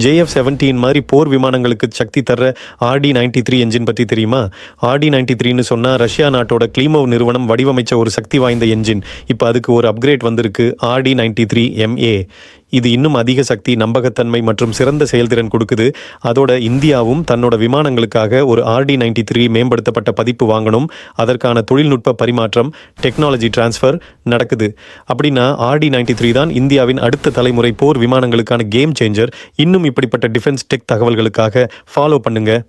JF-17 மாதிரி போர் விமானங்களுக்கு சக்தி தர்ற RD-93 என்ஜின் பற்றி தெரியுமா? RD-93ன்னு சொன்னால் ரஷ்யா நாட்டோட கிளீமோவ் நிறுவனம் வடிவமைச்ச ஒரு சக்தி வாய்ந்த என்ஜின். இப்போ அதுக்கு ஒரு அப்கிரேட் வந்திருக்கு, RD-93MA. இது இன்னும் அதிக சக்தி, நம்பகத்தன்மை மற்றும் சிறந்த செயல்திறன் கொடுக்குது. அதோட இந்தியாவும் தன்னோட விமானங்களுக்காக ஒரு RD-93 மேம்படுத்தப்பட்ட பதிப்பு வாங்கணும். அதற்கான தொழில்நுட்ப பரிமாற்றம், டெக்னாலஜி டிரான்ஸ்ஃபர் நடக்குது. அப்படின்னா RD-93 தான் இந்தியாவின் அடுத்த தலைமுறை போர் விமானங்களுக்கான கேம் சேஞ்சர். இன்னும் இப்படிப்பட்ட டிஃபென்ஸ் டெக் தகவல்களுக்காக ஃபாலோ பண்ணுங்க.